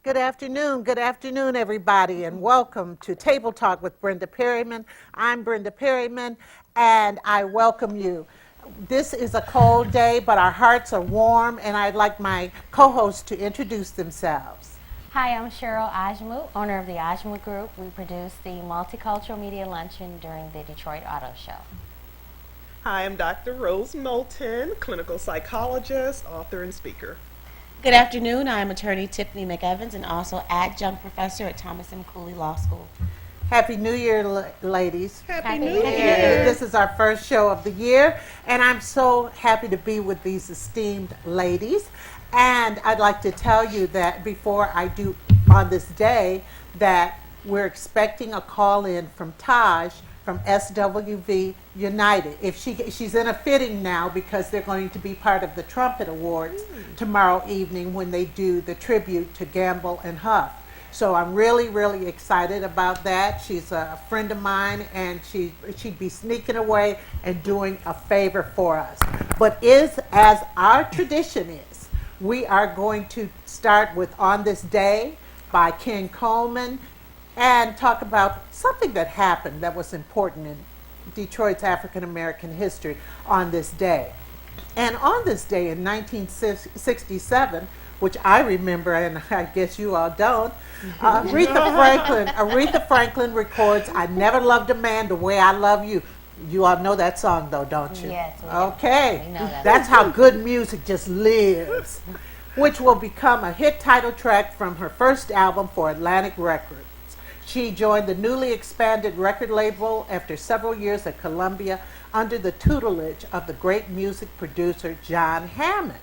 Good afternoon, everybody, and welcome to Table Talk with Brenda Perryman. I'm Brenda Perryman, and I welcome you. This is a cold day, but our hearts are warm, and I'd like my co-hosts to introduce themselves. Hi, I'm Cheryl Ajmu, owner of the Ajmu Group. We produce the Multicultural Media Luncheon during the Detroit Auto Show. Hi, I'm Dr. Rose Moulton, clinical psychologist, author, and speaker. Good afternoon. I'm attorney Tiffany McEvans and also adjunct professor at Thomas M. Cooley Law School. Happy New Year, ladies. Happy New New Year. Year. This is our first show of the year, and I'm so happy to be with these esteemed ladies. And I'd like to tell you that before I do on this day, that we're expecting a call in from Taj from SWV United. If she's in a fitting now because they're going to be part of the Trumpet Awards tomorrow evening when they do the tribute to Gamble and Huff. So I'm really, really excited about that. She's a friend of mine, and she'd be sneaking away and doing a favor for us. But as our tradition is, we are going to start with On This Day by Ken Coleman and talk about something that happened that was important in Detroit's African American history on this day. And on this day in 1967, which I remember, and I guess you all don't, Aretha Franklin records "I Never Loved a Man the Way I Love You." You all know that song, though, don't you? Yes, we do. Okay. We know that. That's how good music just lives, which will become a hit title track from her first album for Atlantic Records. She joined the newly expanded record label after several years at Columbia under the tutelage of the great music producer John Hammond.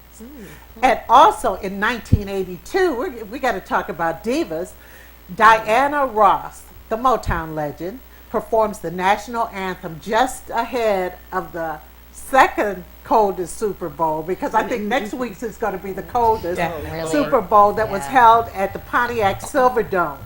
And also in 1982, we got to talk about divas, Diana Ross, the Motown legend, performs the national anthem just ahead of the second coldest Super Bowl, because I think next week's is going to be the coldest Really? Super Bowl that was Yeah. held at the Pontiac Silverdome.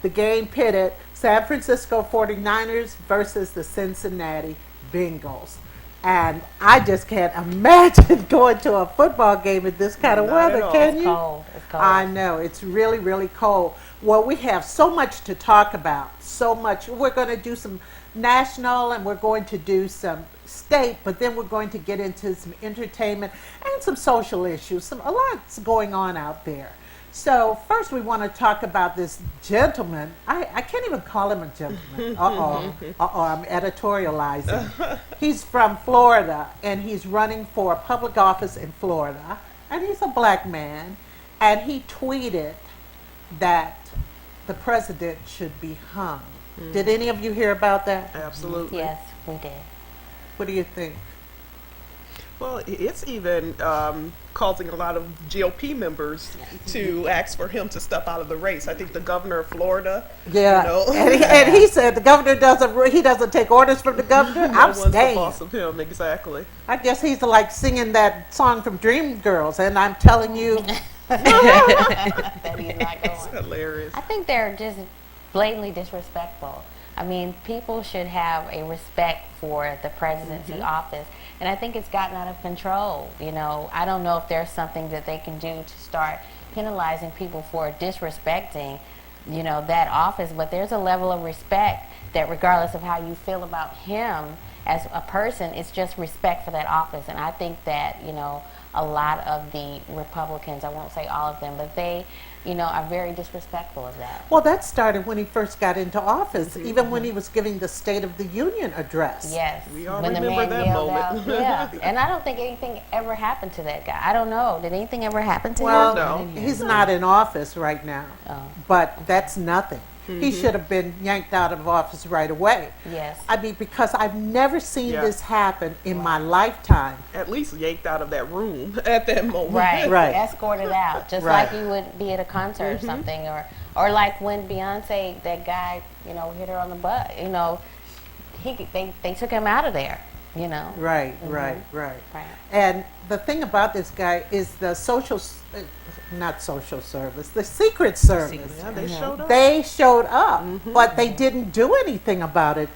The game pitted San Francisco 49ers versus the Cincinnati Bengals. And I just can't imagine going to a football game in this kind of Not at weather, all. can It's you? cold. It's cold. I know, it's really, really cold. Well, we have so much to talk about, so much. We're going to do some national and we're going to do some state, but then we're going to get into some entertainment and some social issues. A lot's going on out there. So first we want to talk about this gentleman. I can't even call him a gentleman. I'm editorializing. He's from Florida, and he's running for a public office in Florida, and he's a black man, and he tweeted that the president should be hung. Did any of you hear about that? Absolutely. Yes, we did. What do you think? Well, it's even causing a lot of GOP members to ask for him to step out of the race. I think the governor of Florida, Yeah, you know, and he said the governor doesn't take orders from the governor. no I'm one's the staying. boss of him, exactly. I guess he's like singing that song from Dreamgirls, and I'm telling you, That he's not It's going. hilarious. I think they're just blatantly disrespectful. I mean, people should have a respect for the presidency office, and I think it's gotten out of control. You know, I don't know if there's something that they can do to start penalizing people for disrespecting, you know, that office, but there's a level of respect that regardless of how you feel about him as a person, it's just respect for that office. And I think that, you know, a lot of the Republicans, I won't say all of them, but they, you know, are very disrespectful of that. well, that started when he first got into office, even when he was giving the State of the Union address. Yes. We all when the remember man that yelled moment. out. Yeah. And I don't think anything ever happened to that guy. I don't know. Did anything ever happen to Well, him? No. he's not in office right now, Oh. but that's nothing. He should have been yanked out of office right away. Yes. I mean, because I've never seen Yeah. this happen in my lifetime. At least yanked out of that room at that moment. Right. Right. Escorted out. Just Right. like you would be at a concert or something. Or like when Beyonce, that guy, you know, hit her on the butt. You know, they took him out of there. You know. Right, right. Right. And the thing about this guy is the not social service, the Secret Service. Yeah, they showed up. They showed up, but they didn't do anything about it.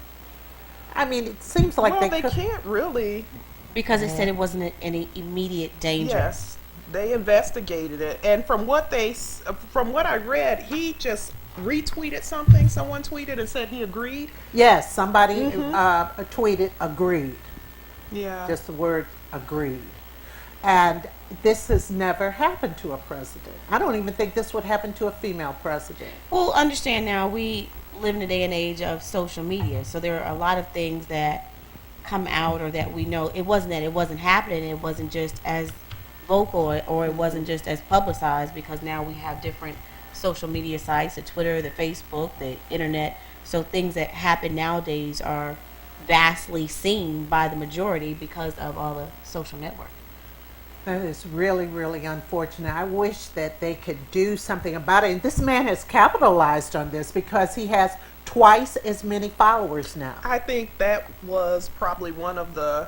I mean, it seems like Well, they they could. can't really. Because it said it wasn't any immediate danger. Yes. They investigated it, and from what I read, he just retweeted something. Someone tweeted and said he agreed. Yes, somebody tweeted agreed. Yeah. Just the word agreed. And this has never happened to a president. I don't even think this would happen to a female president. Well, understand now, we live in a day and age of social media, so there are a lot of things that come out or that we know. It wasn't that it wasn't happening, it wasn't just as vocal or it wasn't just as publicized, because now we have different social media sites, the Twitter, the Facebook, the internet. So things that happen nowadays are vastly seen by the majority because of all the social network. That is really, really unfortunate. I wish that they could do something about it. And this man has capitalized on this because he has twice as many followers now. I think that was probably one of the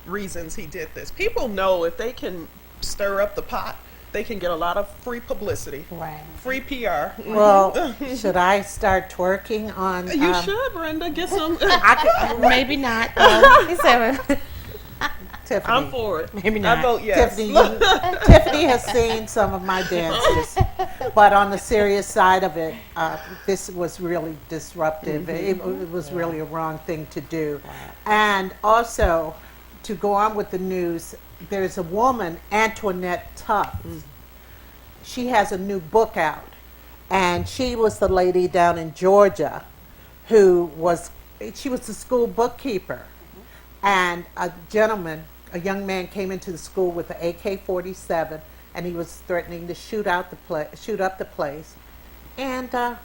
reasons he did this. People know if they can stir up the pot, they can get a lot of free publicity, Right. free PR. Well, should I start twerking on? You should, Brenda, get some. Maybe not. He said, Tiffany. I'm for it. Maybe not. I vote yes. Tiffany has seen some of my dances, but on the serious side of it, this was really disruptive. It was really a wrong thing to do. And also, to go on with the news, there's a woman, Antoinette Tufts. She has a new book out, and she was the lady down in Georgia who she was the school bookkeeper, and a young man came into the school with an AK-47, and he was threatening to shoot up the place, and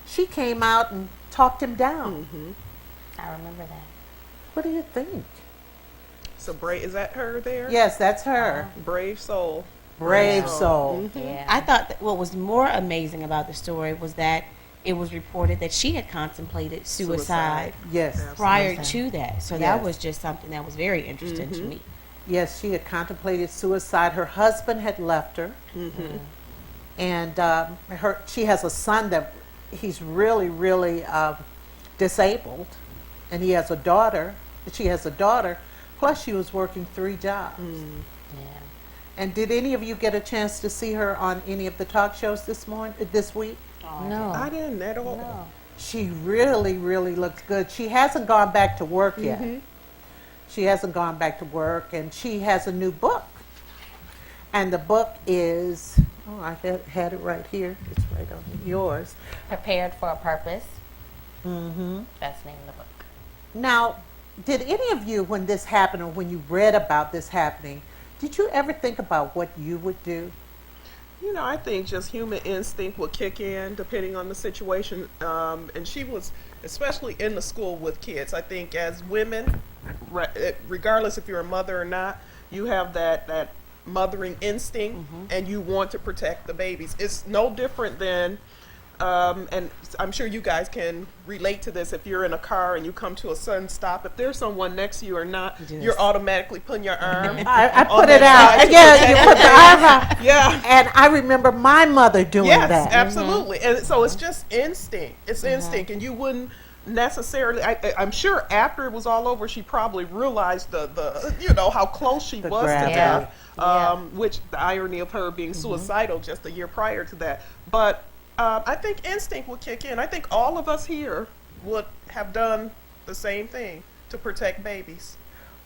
she came out and talked him down. I remember that. What do you think? So is that her there? Yes, that's her. Brave soul. Brave soul. Yeah. I thought that what was more amazing about the story was that it was reported that she had contemplated suicide Yes. prior to that. So Yes. that was just something that was very interesting to me. Yes, she had contemplated suicide. Her husband had left her, and she has a son that he's really, really disabled, and he has a daughter. She has a daughter. Plus, she was working 3 jobs. Yeah. And did any of you get a chance to see her on any of the talk shows this week? No. I didn't at all. No. She really, really looks good. She hasn't gone back to work yet. She hasn't gone back to work, and she has a new book. And the book is, I had it right here. It's right on yours. Prepared for a Purpose. That's the name of the book. Now, did any of you, when this happened or when you read about this happening, did you ever think about what you would do? You know, I think just human instinct will kick in depending on the situation. And she was, especially in the school with kids, I think as women, regardless if you're a mother or not, you have that mothering instinct and you want to protect the babies. It's no different than, and I'm sure you guys can relate to this, if you're in a car and you come to a sudden stop, if there's someone next to you or not, you're automatically putting your arm. I put it out. Yeah, you put the arm out. Yeah. And I remember my mother doing Yes, that. absolutely. And so it's just instinct. It's instinct. And you wouldn't necessarily, I'm sure after it was all over, she probably realized the how close she was to gravity. death, which the irony of her being suicidal just a year prior to that. But I think instinct would kick in. I think all of us here would have done the same thing to protect babies.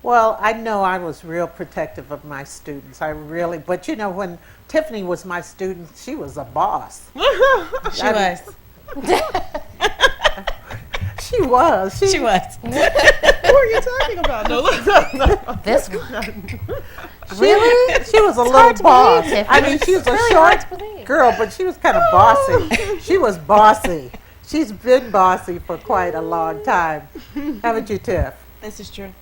Well, I know I was real protective of my students. But when Tiffany was my student, she was a boss. She was. She was. She was. Who are you talking about? No. This one. Really? She was a little hard to boss. believe, I Tiffany. mean, she was a Really hard to short believe. girl, but she was kind of bossy. She was bossy. She's been bossy for quite a long time. Haven't you, Tiff? This is true.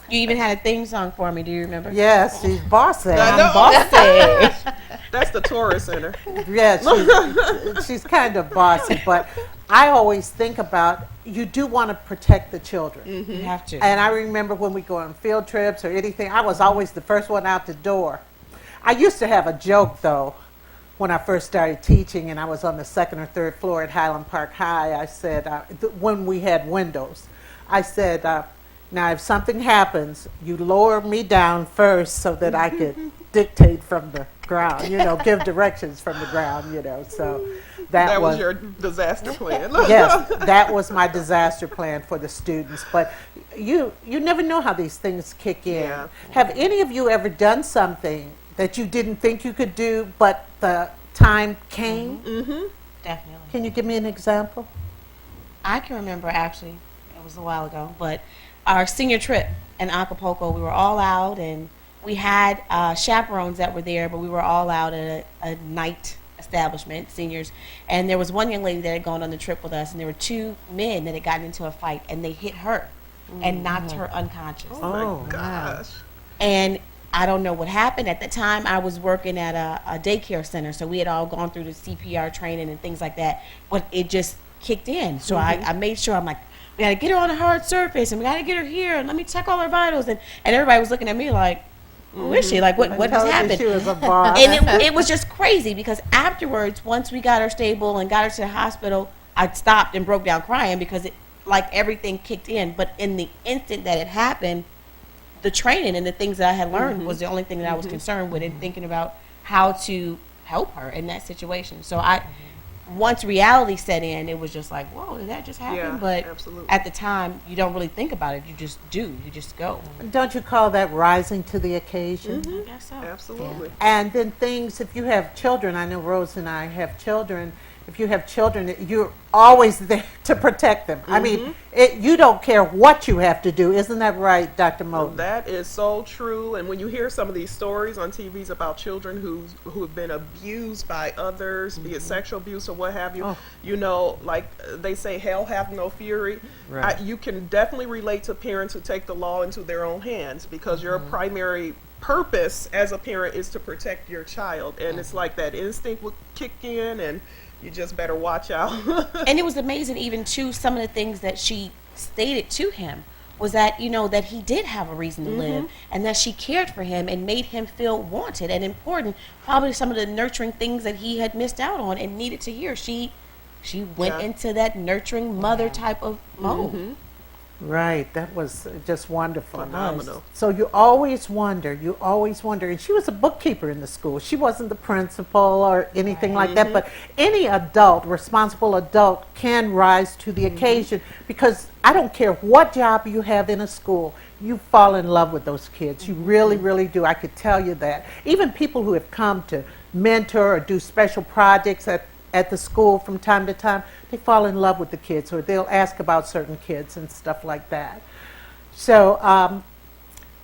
You even had a theme song for me. Do you remember? Yes, she's bossy. I know. Bossy. That's the Taurus in her. Yeah, she's kind of bossy, but I always think about, you do want to protect the children. You have to. And I remember when we go on field trips or anything, I was always the first one out the door. I used to have a joke, though, when I first started teaching, and I was on the 2nd or 3rd floor at Highland Park High. I said, when we had windows, I said, Now, if something happens, you lower me down first so that I could dictate from the ground, give directions from the ground, So That was your disaster plan. yes, that was my disaster plan for the students. But you never know how these things kick in. Yeah. Have any of you ever done something that you didn't think you could do, but the time came? Mm-hmm. Definitely. Can you give me an example? I can remember, actually, it was a while ago, but our senior trip in Acapulco, we were all out, and we had chaperones that were there, but we were all out at a night establishment, seniors, and there was one young lady that had gone on the trip with us, and there were two men that had gotten into a fight, and they hit her and knocked her unconscious. Oh my gosh. And I don't know what happened. At the time, I was working at a daycare center, so we had all gone through the CPR training and things like that, but it just kicked in. So I made sure, I'm like, we got to get her on a hard surface, and we got to get her here, and let me check all her vitals. And everybody was looking at me like, who is she? Like, what just happened? She was a boss. And it was just crazy, because afterwards, once we got her stable and got her to the hospital, I stopped and broke down crying, because everything kicked in. But in the instant that it happened, the training and the things that I had learned was the only thing that I was concerned with, and thinking about how to help her in that situation. So once reality set in, it was just like, whoa, did that just happen? Yeah, but absolutely. at the time, you don't really think about it. You just do. You just go. Don't you call that rising to the occasion? I guess so. Absolutely. And then things, if you have children, I know Rose and I have children, if you have children, you're always there to protect them. I mean, you don't care what you have to do. Isn't that right, Dr. Moten? That is so true. And when you hear some of these stories on TVs about children who have been abused by others, be it sexual abuse or what have you, like they say, hell hath no fury. Right. You can definitely relate to parents who take the law into their own hands, because your primary purpose as a parent is to protect your child. And it's like that instinct will kick in, and you just better watch out. And it was amazing, even too, some of the things that she stated to him was that, that he did have a reason to live, and that she cared for him and made him feel wanted and important. Probably some of the nurturing things that he had missed out on and needed to hear. She went into that nurturing mother type of mode. Right, that was just wonderful. Phenomenal. So you always wonder, and she was a bookkeeper in the school. She wasn't the principal or anything like that, but any adult, responsible adult, can rise to the occasion, because I don't care what job you have in a school, you fall in love with those kids. You really, really do. I could tell you that. Even people who have come to mentor or do special projects at the school from time to time, they fall in love with the kids, or they'll ask about certain kids and stuff like that. So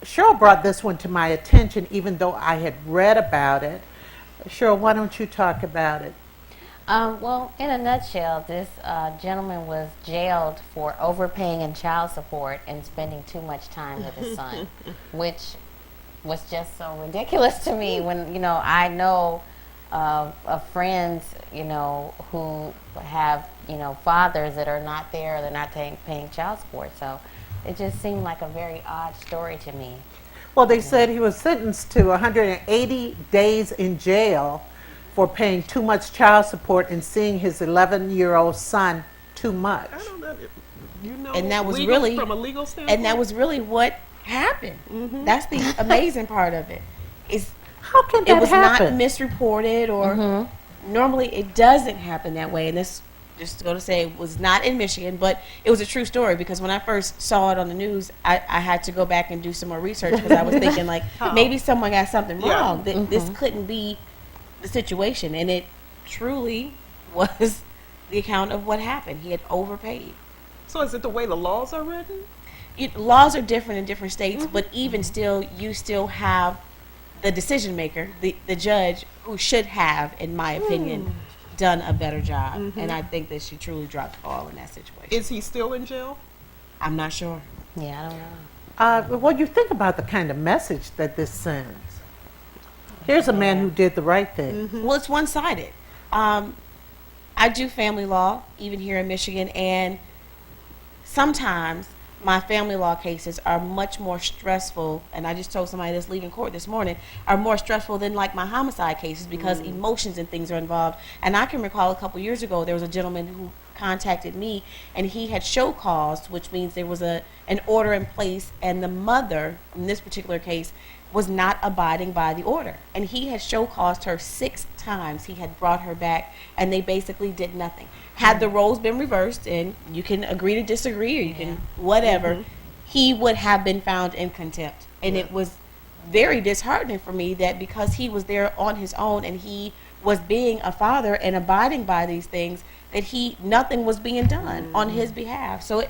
Cheryl brought this one to my attention, even though I had read about it. Cheryl, why don't you talk about it? Well, in a nutshell, this gentleman was jailed for overpaying in child support and spending too much time with his son, which was just so ridiculous to me when, I know of friends, who have, fathers that are not there, they're not paying child support. So it just seemed like a very odd story to me. Well, they said he was sentenced to 180 days in jail for paying too much child support and seeing his 11-year-old son too much. I don't know. And that was legal, really, from a legal standpoint. and that was really what happened. That's the amazing part of it. How can It that was happen? not misreported, or normally it doesn't happen that way. And this, just to go to say, was not in Michigan, but it was a true story, because when I first saw it on the news, I had to go back and do some more research, because I was thinking, like, maybe someone got something wrong. This couldn't be the situation. And it truly was the account of what happened. He had overpaid. So is it the way the laws are written? Laws are different in different states, but even still, you still have the decision maker, the judge, who should have, in my opinion, done a better job. And I think that she truly dropped the ball in that situation. Is he still in jail? I'm not sure. Yeah, I don't know. Well, you think about the kind of message that this sends. Here's a man who did the right thing. Well, it's one-sided. I do family law, even here in Michigan, and sometimes my family law cases are much more stressful, and I just told somebody that's leaving court this morning, are more stressful than like my homicide cases, because emotions and things are involved. And I can recall a couple years ago, there was a gentleman who contacted me, and he had show caused, which means there was an order in place, and the mother, in this particular case, was not abiding by the order. And he had show caused her 6 times. He had brought her back, and they basically did nothing. Had the roles been reversed, and you can agree to disagree, or you can whatever, he would have been found in contempt. And it was very disheartening for me that because he was there on his own and he was being a father and abiding by these things, that nothing was being done on his behalf. So,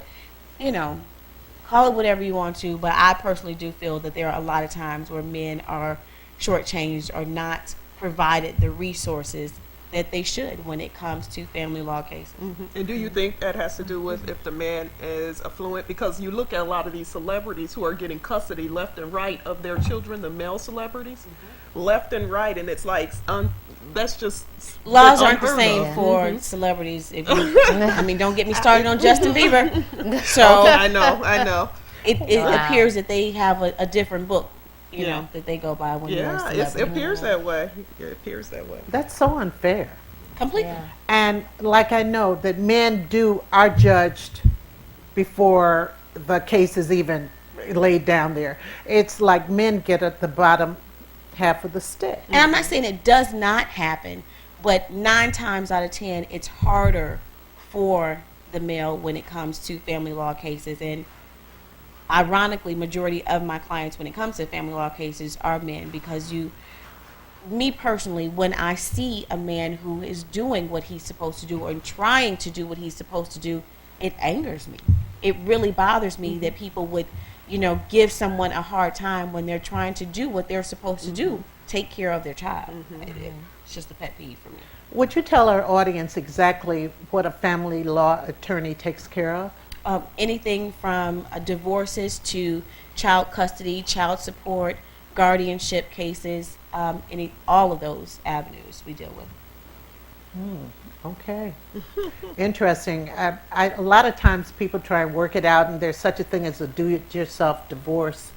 call it whatever you want to, but I personally do feel that there are a lot of times where men are shortchanged or not provided the resources that they should when it comes to family law cases. And do you think that has to do with if the man is affluent? Because you look at a lot of these celebrities who are getting custody left and right of their children, the male celebrities, left and right, and it's like, that's just laws aren't the unheard same of. for celebrities. If you, don't get me started on Justin Bieber. So Okay, I know. it appears that they have a different book, you know, that they go by when they're a Yeah, celebrity. it appears that way. It appears that way. That's so unfair. Completely. Yeah. And like I know that men are judged before the case is even laid down there. It's like men get at the bottom half of the stick. And I'm not saying it does not happen, but 9 times out of 10, it's harder for the male when it comes to family law cases. And ironically, majority of my clients when it comes to family law cases are men, because me personally, when I see a man who is doing what he's supposed to do or trying to do what he's supposed to do, it angers me. It really bothers me that people would, give someone a hard time when they're trying to do what they're supposed to do, take care of their child. It's just a pet peeve for me. Would you tell our audience exactly what a family law attorney takes care of? Anything from divorces to child custody, child support, guardianship cases, all of those avenues we deal with. Okay. Interesting. A lot of times people try and work it out, and there's such a thing as a do-it-yourself divorce.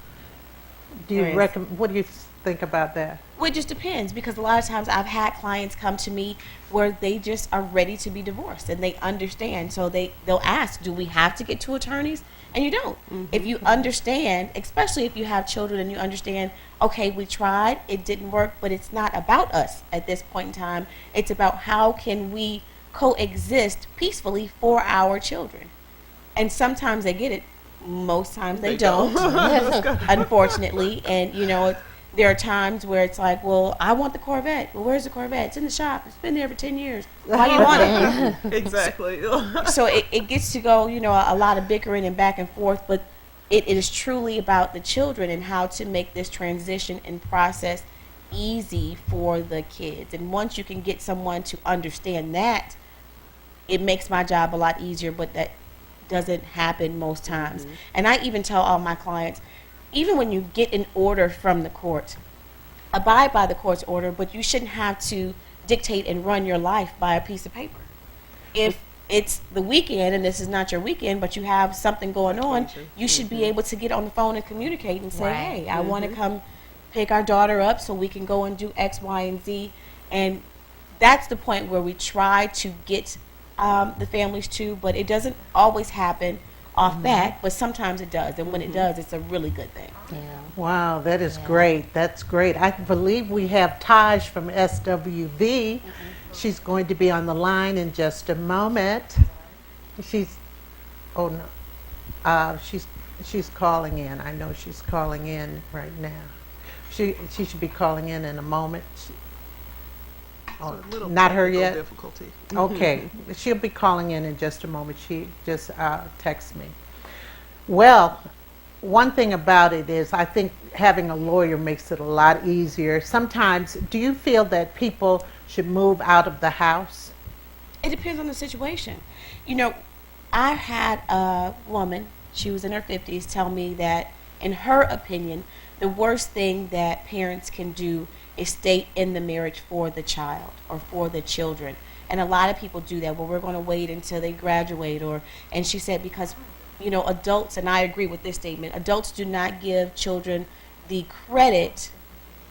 What do you think about that? Well, it just depends, because a lot of times I've had clients come to me where they just are ready to be divorced and they understand. So they'll ask, do we have to get to attorneys? And you don't. If you understand, especially if you have children and you understand, okay, we tried, it didn't work, but it's not about us at this point in time. It's about how can we coexist peacefully for our children. And sometimes they get it. Most times they don't, unfortunately. And, there are times where it's like, well, I want the Corvette. Well, where's the Corvette? It's in the shop. It's been there for 10 years. Why do you want it? Exactly. So it gets to go, a lot of bickering and back and forth, but it is truly about the children and how to make this transition and process easy for the kids. And once you can get someone to understand that, it makes my job a lot easier, but that doesn't happen most times. And I even tell all my clients, even when you get an order from the court, abide by the court's order, but you shouldn't have to dictate and run your life by a piece of paper. If it's the weekend and this is not your weekend, but you have something going on, you should be able to get on the phone and communicate and say, hey, I want to come pick our daughter up so we can go and do X, Y, and Z. And that's the point where we try to get the families to, but it doesn't always happen off bat, but sometimes it does. And when it does, it's a really good thing. Yeah. Wow, that is great. That's great. I believe we have Taj from SWV. She's going to be on the line in just a moment. She's calling in. I know she's calling in right now. She should be calling in a moment. Not her yet? Difficulty. Okay, she'll be calling in just a moment. She just texted me. Well, one thing about it is I think having a lawyer makes it a lot easier. Sometimes, do you feel that people should move out of the house? It depends on the situation. I had a woman, she was in her 50s, tell me that in her opinion, the worst thing that parents can do is stay in the marriage for the child or for the children. And a lot of people do that. Well, we're going to wait until they graduate. And she said because, adults, and I agree with this statement, adults do not give children the credit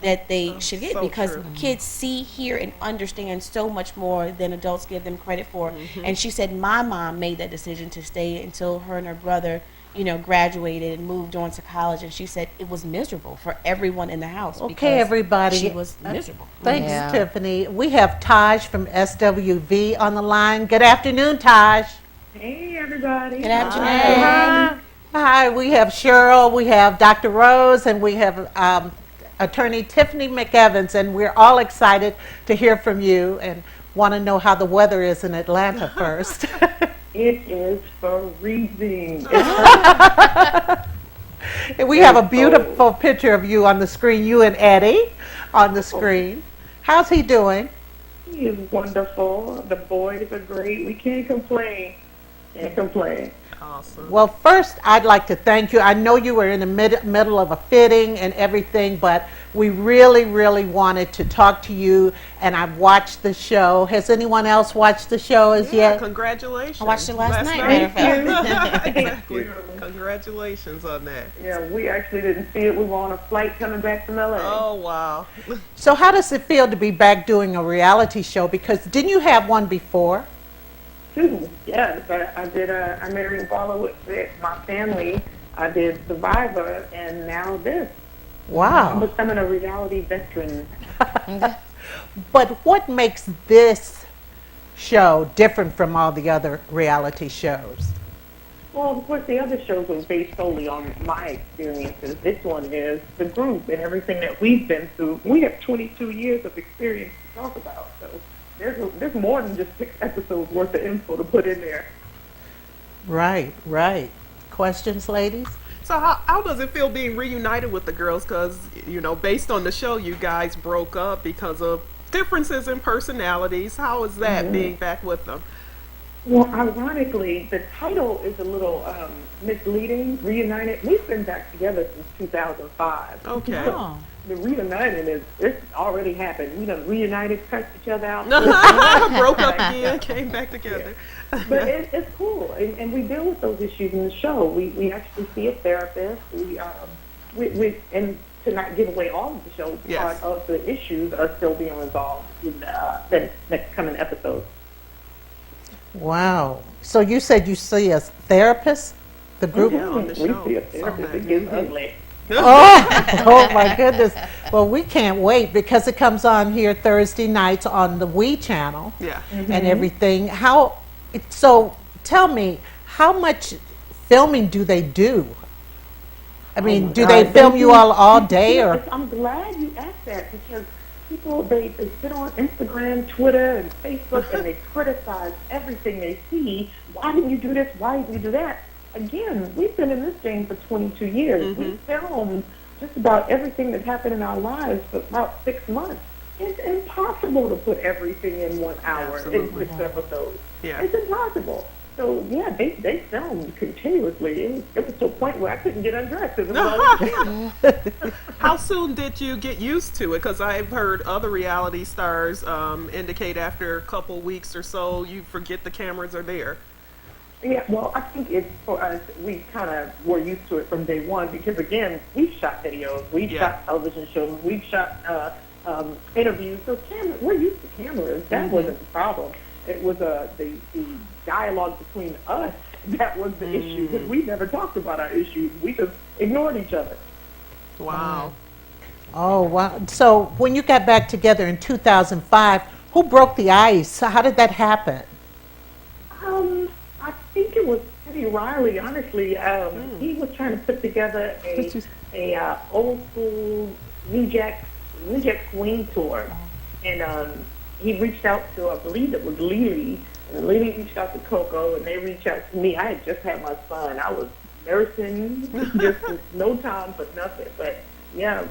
that they should get, so because true. kids see, hear, and understand so much more than adults give them credit for. And she said my mom made that decision to stay until her and her brother, graduated and moved on to college. And she said it was miserable for everyone in the house. Okay, because everybody. She was miserable. Thanks, Yeah. Tiffany. We have Taj from SWV on the line. Good afternoon, Taj. Hey, everybody. Good afternoon. Hi. Hi, we have Cheryl, we have Dr. Rose, and we have attorney Tiffany McEvans, and we're all excited to hear from you and want to know how the weather is in Atlanta first. It is freezing. We have a beautiful picture of you on the screen, you and Eddie on the screen. How's he doing? He is wonderful. The boys are great. We can't complain. Can't complain. Awesome. Well, first, I'd like to thank you. I know you were in the middle of a fitting and everything, but we really, really wanted to talk to you, and I've watched the show. Has anyone else watched the show as Yeah, yet? congratulations. I watched it last night, matter of fact. Exactly. Congratulations on that. Yeah, we actually didn't see it. We were on a flight coming back from LA. Oh, wow. So how does it feel to be back doing a reality show? Because didn't you have one before? Two. Yes, I did. I married and followed with my family. I did Survivor, and now this. I'm Wow. becoming a reality veteran. But what makes this show different from all the other reality shows? Well, of course, the other shows were based solely on my experiences. This one is the group and everything that we've been through. We have 22 years of experience to talk about, so there's more than just 6 episodes worth of info to put in there. Right, right. Questions, ladies? So how does it feel being reunited with the girls? Because, based on the show, you guys broke up because of differences in personalities. How is that being back with them? Well, ironically, the title is a little misleading. Reunited. We've been back together since 2005. Okay. Oh. The reuniting it's already happened. We done reunited, cursed each other out. Broke up again, came back together. But it's cool, and we deal with those issues in the show. We actually see a therapist. We and to not give away all of the show, Yes. part of the issues are still being resolved in the next coming episodes. Wow. So you said you see a therapist? The group? Yeah, on the We show. see a Saw therapist. that. It gets ugly. Oh my goodness. Well, we can't wait because it comes on here Thursday nights on the We channel Yeah. and everything. So tell me, how much filming do they do? I mean, my do they God. film you all day or? I'm glad you asked that because people, they sit on Instagram, Twitter, and Facebook, and they criticize everything they see. Why didn't you do this? Why didn't you do that? Again, we've been in this game for 22 years. We filmed just about everything that happened in our lives for about 6 months. It's impossible to put everything in 1 hour Absolutely. in 6 episodes. Yeah. It's impossible. So, yeah, they filmed continuously. It was to a point where I couldn't get undressed. It was all How soon did you get used to it? Because I've heard other reality stars indicate after a couple weeks or so, you forget the cameras are there. Yeah, well, I think it's for us, we kind of were used to it from day one because, again, we've shot videos, we've Yeah. shot television shows, we've shot interviews. So we're used to cameras. That wasn't the problem. It was the dialogue between us that was the issue because we never talked about our issues. We just ignored each other. Wow. Oh, wow. So when you got back together in 2005, who broke the ice? How did that happen? I think it was Teddy Riley. Honestly, he was trying to put together a old school New Jack Swing tour, and he reached out to, I believe it was Lily, and Lily reached out to Coco, and they reached out to me. I had just had my son. I was nursing, just no time for nothing. But yeah,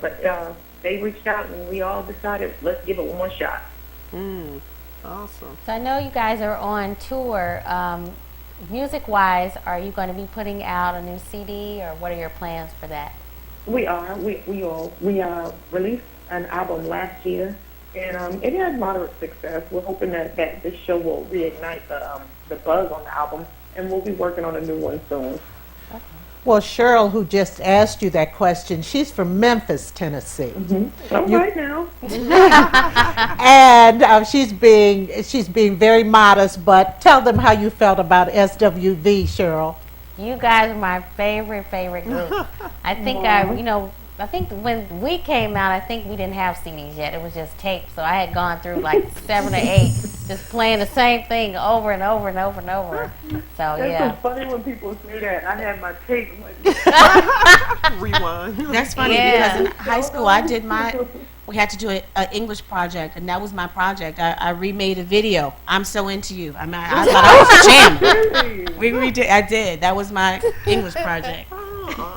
they reached out, and we all decided let's give it one more shot. Awesome. So I know you guys are on tour. Music-wise, are you going to be putting out a new CD, or what are your plans for that? We are. We released an album last year, and it had moderate success. We're hoping that this show will reignite the buzz on the album, and we'll be working on a new one soon. Well, Cheryl, who just asked you that question, she's from Memphis, Tennessee. All right now. And she's being very modest, but tell them how you felt about SWV, Cheryl. You guys are my favorite group. I think I think when we came out, I think we didn't have CDs yet. It was just tapes. So I had gone through like 7 or 8, just playing the same thing over and over and over and over. So That's so funny when people say that. I had my tape. I'm like, Rewind. That's funny Yeah. because in high school we had to do an English project, and that was my project. I remade a video. I'm so into you. I thought I was jamming. We redid. I did. That was my English project.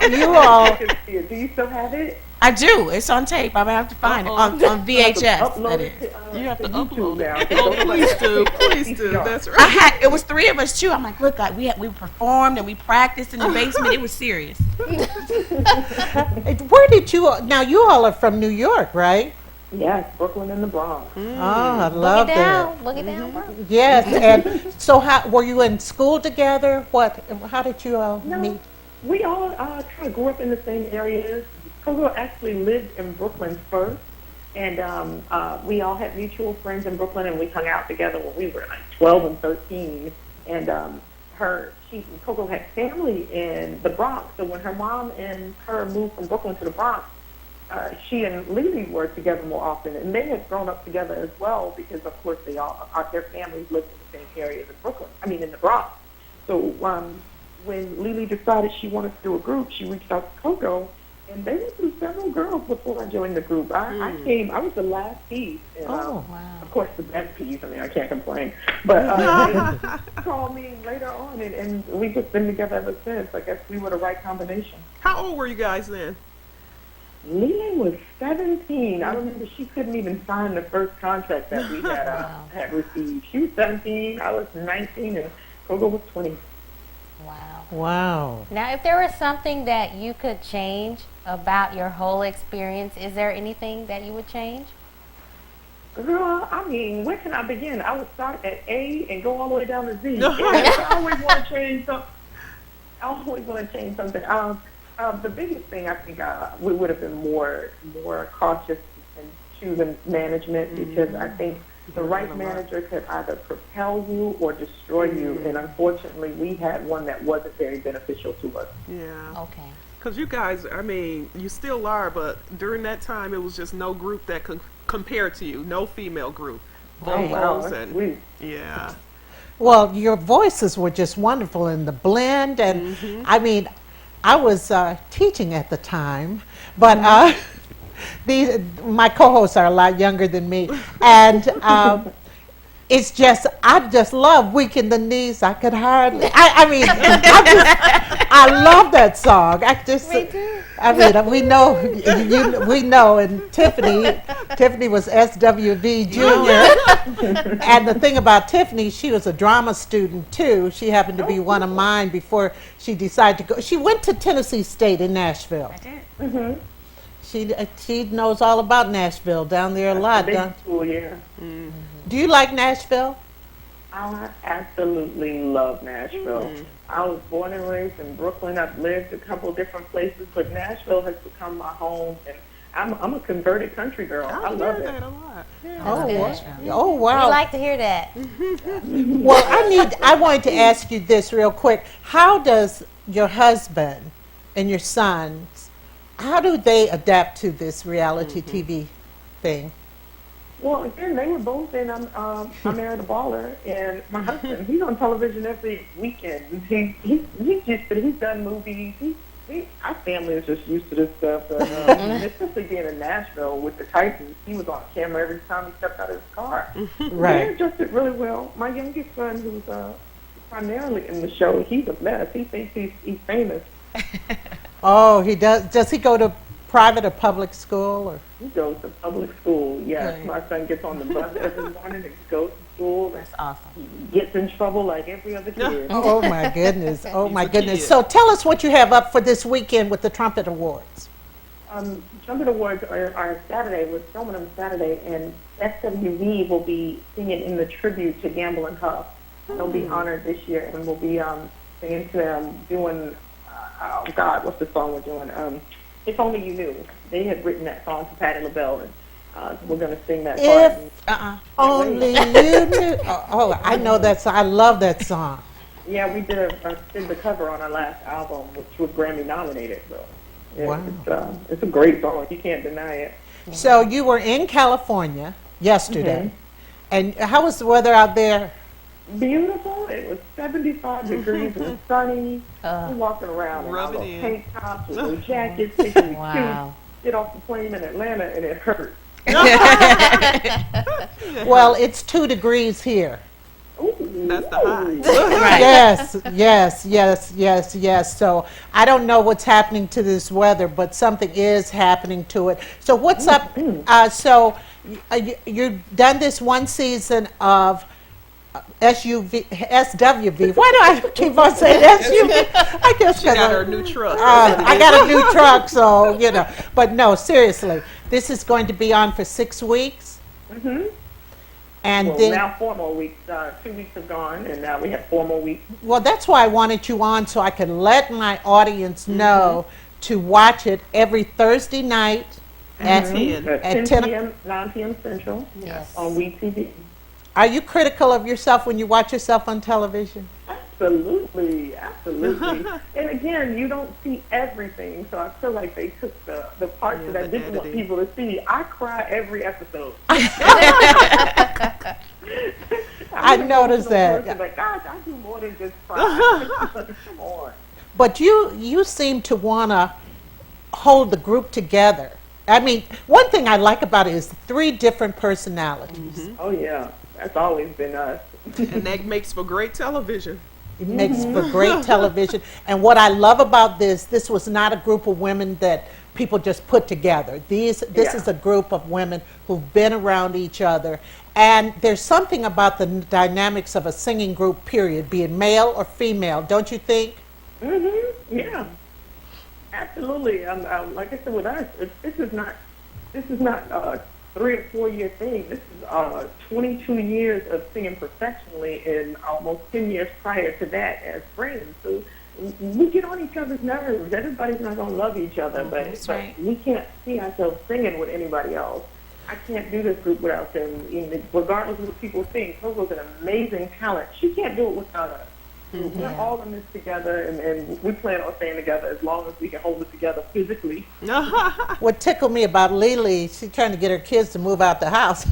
You all, do you still have it? I do. It's on tape. I'm gonna have to find it on VHS. Upload That it is. to, You have to YouTube upload now. it. Oh, please do. That's right. It was 3 of us too. I'm like, look, we performed and we practiced in the basement. It was serious. where did you, now you all are from New York, right? Yes, Brooklyn and the Bronx. Oh, I Look love it that. down. Look it down, bro. Yes, and so how, were you in school together? How did you all meet? We all kind of grew up in the same areas. Coco actually lived in Brooklyn first, and we all had mutual friends in Brooklyn, and we hung out together when we were like 12 and 13. And Coco had family in the Bronx, so when her mom and her moved from Brooklyn to the Bronx, she and Lily were together more often, and they had grown up together as well because, of course, their families lived in the same areas in the Bronx. So when Lily decided she wanted to do a group, she reached out to Coco, and they went through several girls before I joined the group. I was the last piece, and of course the best piece. I mean, I can't complain. But they called me later on, and we've just been together ever since. I guess we were the right combination. How old were you guys then? Lily was 17. I remember she couldn't even sign the first contract that we had received. She was 17, I was 19, and Coco was 20. Wow. Wow. Now, if there was something that you could change about your whole experience, is there anything that you would change? Girl, I mean, where can I begin? I would start at A and go all the way down to Z. I always want to change something. The biggest thing, I think, we would have been more cautious in choosing management because I think the right manager could either propel you or destroy you, and unfortunately, we had one that wasn't very beneficial to us. Yeah. Okay. Because you guys, I mean, you still are, but during that time, it was just no group that could compare to you. No female group. Vocals and yeah. Well, your voices were just wonderful in the blend, and I mean, I was teaching at the time, but my co-hosts are a lot younger than me, and it's just, I just love Weak in the Knees. I could hardly, I love that song. Me too. I mean, we know, and Tiffany was SWV Junior. And the thing about Tiffany, she was a drama student too. She happened to be one of mine before she decided to go. She went to Tennessee State in Nashville. I did. Mm-hmm. She knows all about Nashville, down there a lot. Big school, yeah. Do you like Nashville? I absolutely love Nashville. I was born and raised in Brooklyn. I've lived a couple different places, but Nashville has become my home, and I'm a converted country girl. I love it. that a lot. Yeah. Oh, wow. We like to hear that. Well, I wanted to ask you this real quick. How does your husband and your sons, how do they adapt to this reality TV thing? Well, again, they were both in I Married a Baller, and my husband, he's on television every weekend. He's done movies. Our family is just used to this stuff. But, especially being in Nashville with the Titans, he was on camera every time he stepped out of his car. Right. They adjusted really well. My youngest son, who's primarily in the show, he's a mess. He thinks he's famous. Oh, he does. Does he go to private or public school? Or? He goes to public school, yes. Good. My son gets on the bus every morning and goes to school. That's awesome. He gets in trouble like every other kid. Oh, my goodness. Oh, my a goodness. kid. So tell us what you have up for this weekend with the Trumpet Awards. Trumpet Awards are Saturday. We're filming them Saturday, and SWV will be singing in the tribute to Gamble and Huff. They'll be honored this year, and we'll be singing to them, doing oh God, what's the song we're doing? If Only You Knew. They had written that song to Patti LaBelle, and we're going to sing that part. If only you knew. I know that song. I love that song. Yeah, we did did the cover on our last album, which was Grammy nominated. So yeah, Wow. it's a great song. You can't deny it. So you were in California yesterday, and how was the weather out there? Beautiful. It was 75 degrees and sunny. We're walking around in our Rub it little in. tank tops with little jackets, thinking we Wow. get off the plane in Atlanta, and it hurt. Well, it's 2 degrees here. Ooh, That's the high. Yes. So I don't know what's happening to this weather, but something is happening to it. So what's up? You've done this one season of SWV. Why do I keep on saying SUV? I guess She got her new truck. I got a new truck, so you know. But no, seriously, this is going to be on for 6 weeks. And Well, then, now 4 more weeks. 2 weeks have gone, and now we have 4 more weeks. well, that's why I wanted you on, so I could let my audience know to watch it every Thursday night at 10. At At 10 10 p.m., 9 p.m. Central Yes. on WeTV. Are you critical of yourself when you watch yourself on television? Absolutely. And again, you don't see everything, so I feel like they took the parts that I the didn't want editing. people to see. I cry every episode. I noticed that. Like, gosh, I do more than just cry. Come on. But you seem to want to hold the group together. I mean, one thing I like about it is 3 different personalities. Oh, yeah. That's always been us. And that makes for great television. It makes for great television. And what I love about this was not a group of women that people just put together. This is a group of women who've been around each other. And there's something about the dynamics of a singing group, period, be it male or female, don't you think? Yeah. Absolutely. Like I said, with us, this is not a 3 or 4 year thing. This is 22 years of singing professionally and almost 10 years prior to that as friends. So we get on each other's nerves. Everybody's not going to love each other, but we can't see ourselves singing with anybody else. I can't do this group without them. Regardless of what people think, Coco's an amazing talent. She can't do it without us. We're all in this together, and we plan on staying together as long as we can hold it together physically. What tickled me about Lily, she's trying to get her kids to move out the house.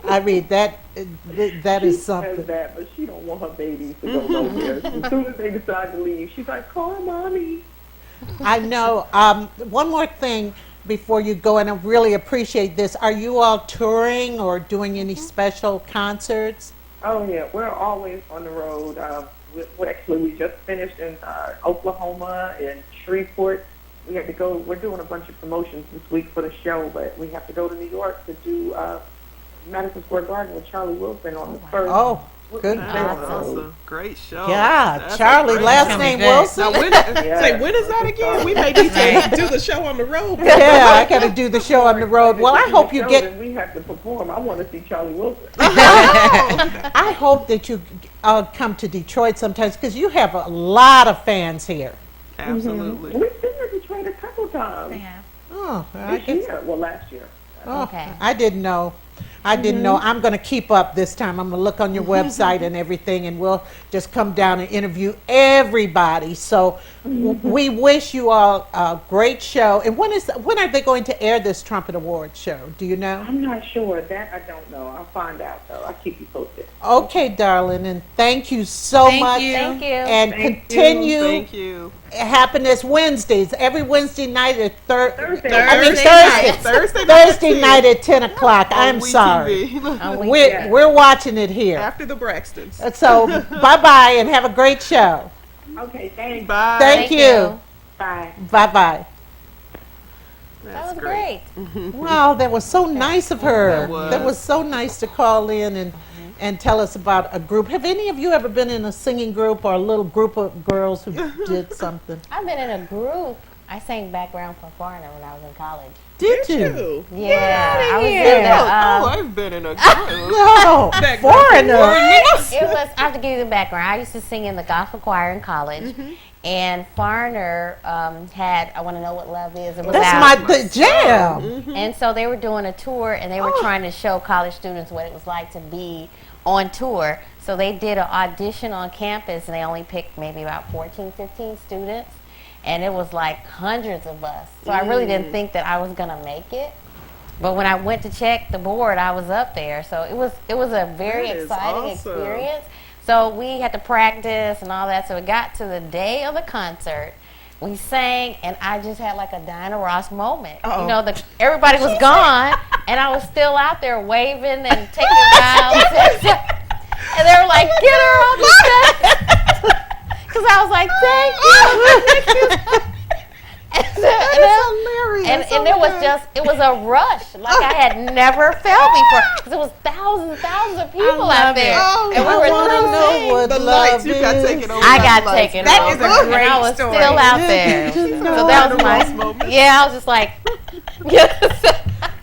I mean, that is She something. says that, but she don't want her babies to go nowhere. As soon as they decide to leave, she's like, call mommy. I know. One more thing before you go, and I really appreciate this. Are you all touring or doing any special concerts? Oh, yeah, we're always on the road. We just finished in Oklahoma and Shreveport. We have to go. We're doing a bunch of promotions this week for the show, but we have to go to New York to do Madison Square Garden with Charlie Wilson on the first. Oh, good. That's a great show. Yeah, That's a Charlie, great last show. name good. Wilson. Now, when is that again? We may need to do the show on the road. Yeah, I got to do the show on the road. Well, I hope you get. We have to perform. I want to see Charlie Wilson. I hope that you come to Detroit sometimes because you have a lot of fans here. Absolutely. We've been to Detroit a couple times. Oh, I This guess. year, well, last year. Oh, Okay. I didn't know. I'm going to keep up this time. I'm going to look on your website and everything, and we'll just come down and interview everybody. So we wish you all a great show. And when are they going to air this Trumpet Awards show? Do you know? I'm not sure. That I don't know. I'll find out, though. I'll keep you posted. Okay, darling, and thank you so much. Thank you. And Thank you. continue Thank you. Happiness Wednesdays every Wednesday night at Thursday. Thursday night at 10 o'clock. I'm sorry. On We're, weekend. we're watching it here. After the Braxtons. So bye-bye and have a great show. Okay, thanks. Bye. Thank you. Bye. Bye-bye. That was great. Wow, that was so nice of her. That was. So nice to call in and tell us about a group. Have any of you ever been in a singing group or a little group of girls who did something? I've been in a group. I sang background for foreigner when I was in college. Did you? Yeah, I was here. in the, I've been in a group. No, That foreigner. it was, I have to give you the background. I used to sing in the gospel choir in college, and Foreigner had I Want to Know What Love Is. It was out. That's my jam. And so they were doing a tour, and they were trying to show college students what it was like to be on tour. So they did an audition on campus, and they only picked maybe about 14, 15 students. And it was like hundreds of us. So I really didn't think that I was going to make it. But when I went to check the board, I was up there. So it was a very That is exciting awesome. experience. So we had to practice and all that. So it got to the day of the concert. We sang, and I just had like a Diana Ross moment. You know, everybody was gone, and I was still out there waving and taking bows. And they were like, get her on the stage. Because I was like, thank you. And it was a rush like I had never felt before. Because it was thousands of people out there. And we were through The lights, you got taken over. I got taken That over. is a great and I was story. still out there. So that was my moment. Yeah, I was just like,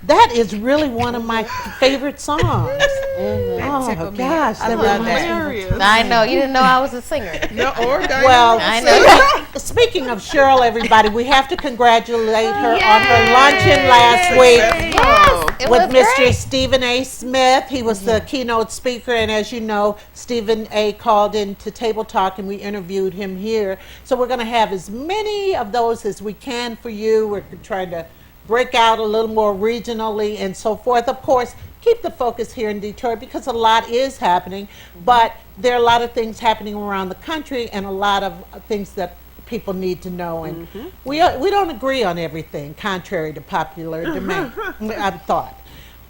That is really one of my favorite songs. Oh tickled me. gosh, I that love that. Hilarious. I know you didn't know I was a singer. No, or Diana Well, I know. speaking of Cheryl, everybody, we have to congratulate her on her luncheon last week Yes, It with was Mr. great. Stephen A. Smith. He was the keynote speaker, and as you know, Stephen A. called into Table Talk, and we interviewed him here. So we're going to have as many of those as we can for you. We're trying to break out a little more regionally and so forth. Of course, keep the focus here in Detroit because a lot is happening, but there are a lot of things happening around the country and a lot of things that people need to know. And we don't agree on everything, contrary to popular demand, I've thought.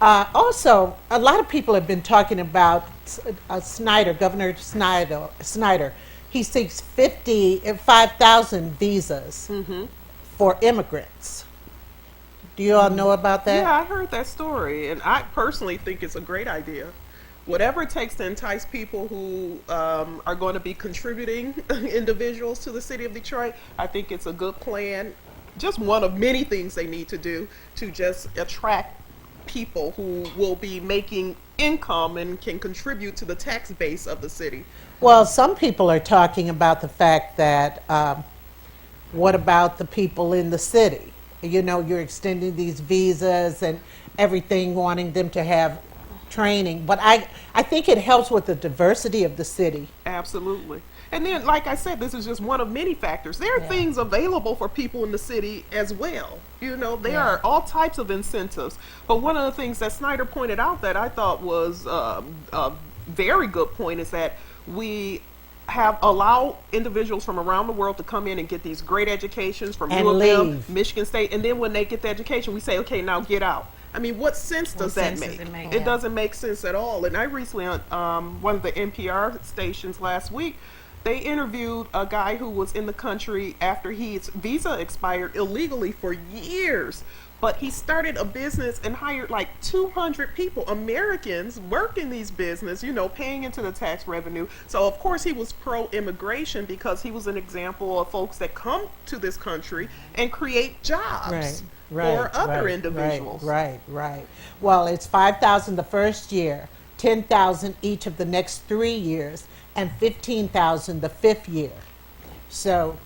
Also, a lot of people have been talking about Snyder, Governor Snyder. He seeks 5,000 visas for immigrants. Do you all know about that? Yeah, I heard that story, and I personally think it's a great idea. Whatever it takes to entice people who are going to be contributing individuals to the city of Detroit, I think it's a good plan. Just one of many things they need to do to just attract people who will be making income and can contribute to the tax base of the city. Well, some people are talking about the fact that what about the people in the city? You know, you're extending these visas and everything, wanting them to have training. But I think it helps with the diversity of the city. Absolutely. And then, like I said, this is just one of many factors. There are things available for people in the city as well. You know, there are all types of incentives. But one of the things that Snyder pointed out that I thought was a very good point is that we have allowed individuals from around the world to come in and get these great educations from And U of M, leave. Michigan State, and then when they get the education, we say, okay, now get out. I mean, what sense does that sense make? does it make? It doesn't make sense at all. And I recently on one of the NPR stations last week, they interviewed a guy who was in the country after his visa expired illegally for years. But he started a business and hired like 200 people, Americans, work in these business, you know, paying into the tax revenue. So of course he was pro-immigration because he was an example of folks that come to this country and create jobs for other individuals. Right. Well, it's 5,000 the first year, 10,000 each of the next 3 years, and 15,000 the fifth year. So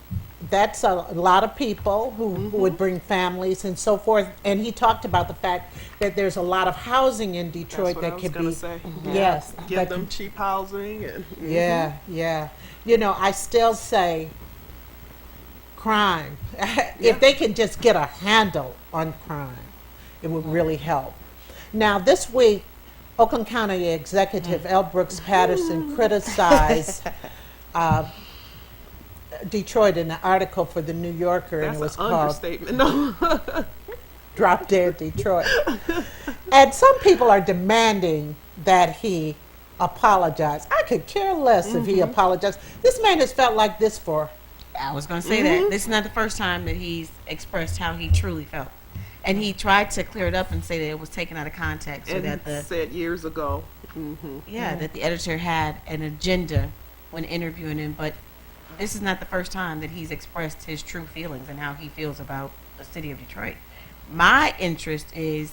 that's a lot of people who would bring families and so forth. And he talked about the fact that there's a lot of housing in Detroit That's what that I was could gonna be. say. Yes. Give that them could- cheap housing and Yeah. You know, I still say crime. If they can just get a handle on crime, it would really help. Now, this week, Oakland County Executive L. Brooks Patterson criticized Detroit in an article for the New Yorker, and that's it was an called understatement. No. Drop Dead Detroit. And some people are demanding that he apologize. I could care less if he apologized. This man has felt like this for I was going to say that. This is not the first time that he's expressed how he truly felt. And he tried to clear it up and say that it was taken out of context. So And that the said years ago. that the editor had an agenda when interviewing him. But this is not the first time that he's expressed his true feelings and how he feels about the city of Detroit. my interest is,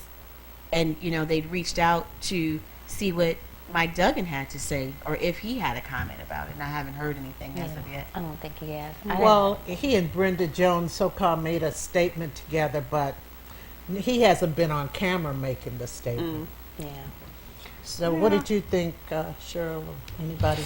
and they'd reached out to see what Mike Duggan had to say, or if he had a comment about it. And I haven't heard anything as of yet. I don't think he has. Well, he and Brenda Jones so-called made a statement together, but he hasn't been on camera making the statement. Yeah. So what did you think, Cheryl, or anybody?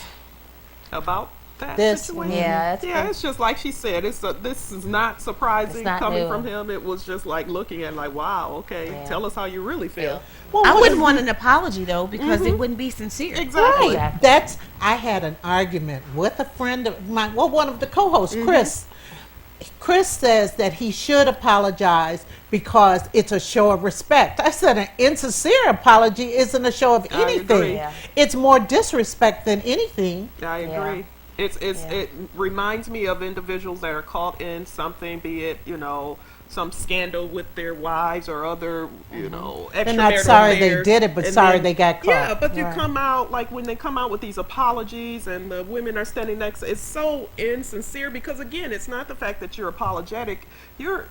About that This, situation? Yeah, It's just like she said. This is not surprising It's not coming new. from him. It was just like looking at like, wow, okay, Yeah. tell us how you really feel. Well, I what wouldn't is- want an apology though, because it wouldn't be sincere. Exactly. Exactly. I had an argument with a friend of mine, one of the co-hosts, Chris. Chris says that he should apologize because it's a show of respect. I said an insincere apology isn't a show of I agree. anything. Yeah. It's more disrespect than anything. I Yeah. agree. It reminds me of individuals that are caught in something, be it some scandal with their wives or other They're not sorry they did it, but sorry they got caught. Yeah, but you Right. come out like when they come out with these apologies and the women are standing next. It's so insincere because again, it's not the fact that you're apologetic. You're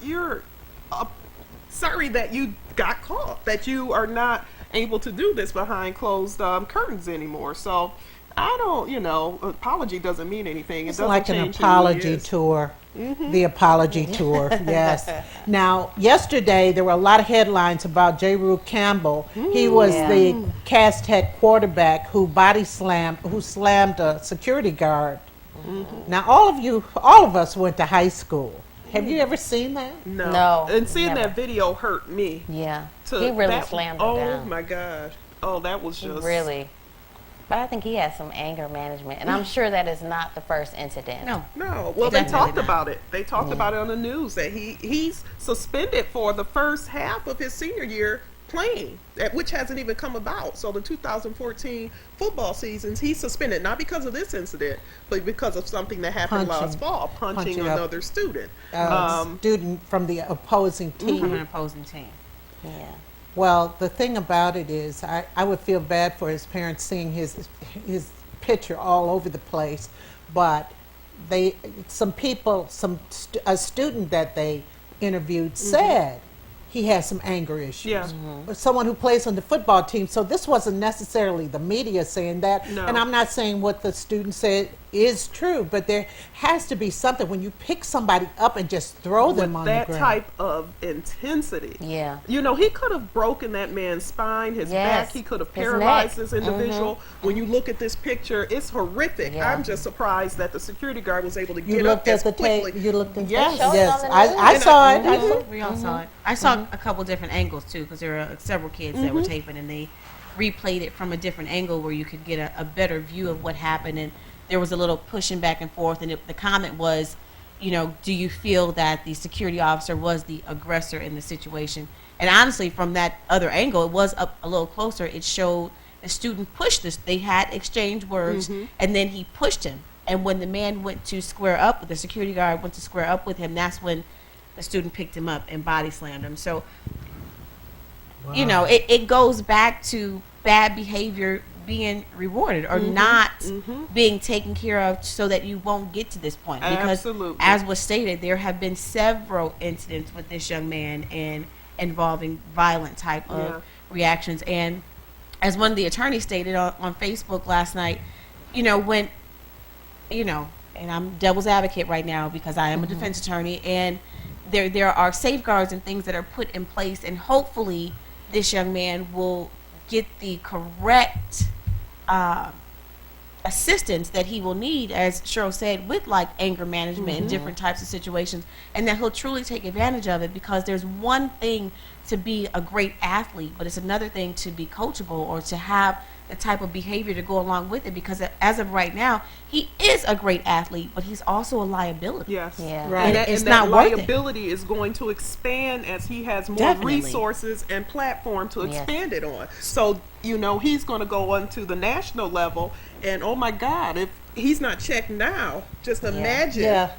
sorry that you got caught, that you are not able to do this behind closed curtains anymore. So I don't, apology doesn't mean anything. It's it doesn't like an change who he apology is. tour. The apology tour, yes. Now, yesterday there were a lot of headlines about J. Rue Campbell. He was the Cass Tech quarterback who slammed a security guard. Now, all of us went to high school. Have you ever seen that? No. And seeing never. that video hurt me. Yeah. To He really that, slammed him oh down. my gosh. Oh, that was He just really. But I think he has some anger management, and I'm sure that is not the first incident. No. No, well, they Definitely talked not. about it. They talked about it on the news that he's suspended for the first half of his senior year playing, which hasn't even come about. So the 2014 football seasons, he's suspended not because of this incident, but because of something that happened last fall, punching Punching up. another student. Student from the opposing team. From an opposing team. Yeah. Well, the thing about it is, I would feel bad for his parents seeing his picture all over the place, but a student that they interviewed said he has some anger issues. Yeah. Someone who plays on the football team. So this wasn't necessarily the media saying that. No. And I'm not saying what the student said is true, but there has to be something when you pick somebody up and just throw them With on that the ground. type of intensity. Yeah. He could have broken that man's spine, his Yes. back. He could have His paralyzed neck. this individual. When you look at this picture, it's horrific. Yeah. I'm just surprised that the security guard was able to You get looked up at as the quickly. tape. You looked at Yes. They showed it yes. on the I news. saw it. I saw it. We all saw it. I saw a couple different angles too, because there were several kids that were taping, and they replayed it from a different angle where you could get a better view of what happened. And there was a little pushing back and forth, and the comment was, do you feel that the security officer was the aggressor in the situation? And honestly, from that other angle, it was up a little closer. It showed the student pushed this. They had exchanged words, and then he pushed him. And when the man went to square up, the security guard went to square up with him, that's when the student picked him up and body slammed him. So, it goes back to bad behavior being rewarded or not being taken care of so that you won't get to this point. Because Absolutely. as was stated, there have been several incidents with this young man and involving violent type of reactions. And as one of the attorneys stated on Facebook last night, when, and I'm devil's advocate right now because I am a defense attorney, and there are safeguards and things that are put in place, and hopefully this young man will get the correct assistance that he will need, as Cheryl said, with like anger management and different types of situations, and that he'll truly take advantage of it, because there's one thing to be a great athlete, but it's another thing to be coachable or to have the type of behavior to go along with it, because as of right now, he is a great athlete, but he's also a liability. Yes. Yeah. Right. And that, It's and not that worth it. liability is going to expand as he has more Definitely. resources and platform to Yes. expand it on. So, he's going to go on to the national level, and oh my God, if he's not checked now, just imagine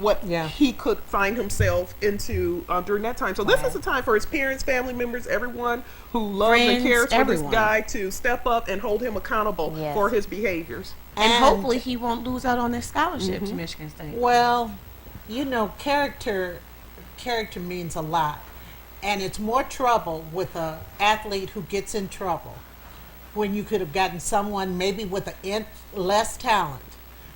what he could find himself into during that time. So this is a time for his parents, family members, everyone who loves and Friends, cares for everyone. this guy to step up and hold him accountable Yes. for his behaviors. And hopefully he won't lose out on this scholarship to Michigan State. Well, character means a lot. And it's more trouble with a athlete who gets in trouble when you could have gotten someone maybe with less talent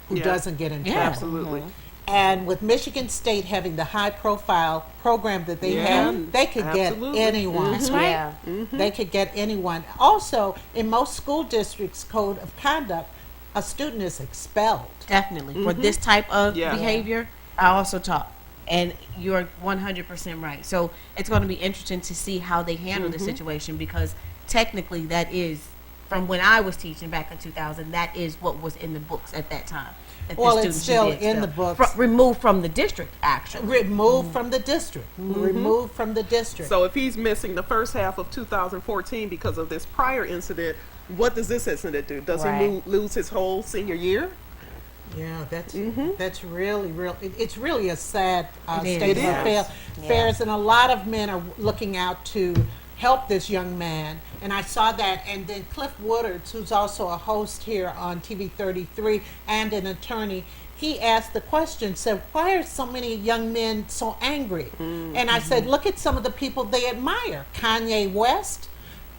who Yeah. doesn't get in Yeah. trouble. Absolutely. And with Michigan State having the high profile program that they Yeah. have, they could Absolutely. get anyone. That's right. Yeah. They could get anyone. Also, in most school districts' code of conduct, a student is expelled. Definitely. For this type of Yeah. behavior, I also taught. And you're 100% right. So it's going to be interesting to see how they handle the situation, because technically that is, from when I was teaching back in 2000, that is what was in the books at that time. That the Well, it's students still did in the expel. books. Removed from the district, actually. Removed from the district. Removed from the district. So if he's missing the first half of 2014 because of this prior incident, what does this incident do? Does Right. he lose his whole senior year? Yeah, that's really real. It's really a sad It state is. of affairs, and a lot of men are looking out to help this young man. And I saw that, and then Cliff Woodards, who's also a host here on TV 33 and an attorney, he asked the question, said, why are so many young men so angry? And I said, look at some of the people they admire. Kanye West,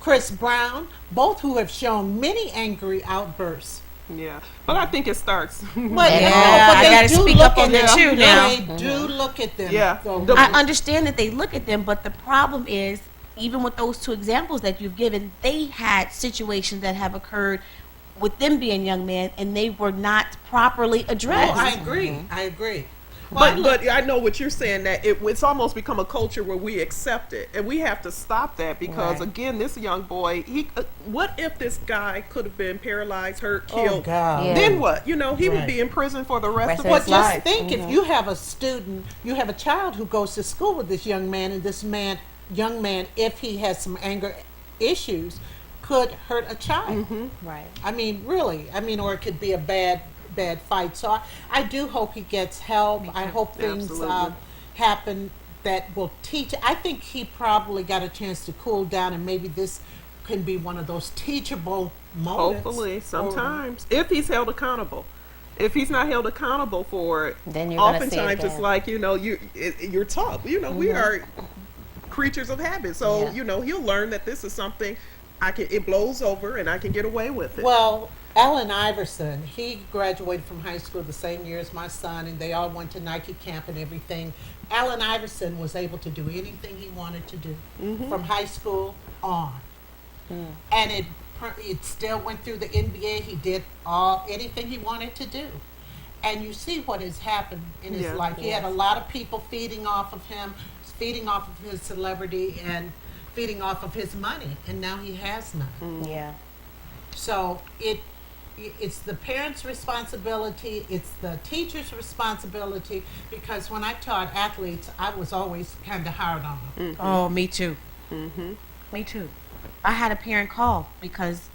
Chris Brown, both who have shown many angry outbursts. Yeah, but I think it starts. But Yeah, but I they gotta do speak look up on at that them. too now. They do look at them. Yeah. So- The- I understand that they look at them, but the problem is, even with those two examples that you've given, they had situations that have occurred with them being young men, and they were not properly Oh, addressed. I agree. I agree. Well, But I know what you're saying, that it's almost become a culture where we accept it, and we have to stop that, because Right. again, this young boy, what if this guy could have been paralyzed, hurt, Oh, killed? God. Yeah. Then what? You know, he would Right. be in prison for the rest of Rest his of But his life. just think, if you have a student, you have a child who goes to school with this young man, and this young man, if he has some anger issues, could hurt a child. Right. I mean, really. I mean, or it could be a bad fight. So I do hope he gets help. I hope things Absolutely. happen that will teach. I think he probably got a chance to cool down, and maybe this can be one of those teachable moments. Hopefully, sometimes, if he's held accountable. If he's not held accountable for it, Then you're gonna see it oftentimes it's again. like, you're tough. We are creatures of habit, so Yeah. he'll learn that this is something it blows over and I can get away with it. Well, Allen Iverson, he graduated from high school the same year as my son, and they all went to Nike camp and everything. Allen Iverson was able to do anything he wanted to do from high school on. And it still went through the NBA. He did anything he wanted to do. And you see what has happened in his Yeah. life. He had a lot of people feeding off of him, feeding off of his celebrity, and feeding off of his money, and now he has none. Yeah. So it's the parents' responsibility, it's the teacher's responsibility, because when I taught athletes, I was always kind of hard on them. Oh, me too. Me too. I had a parent call because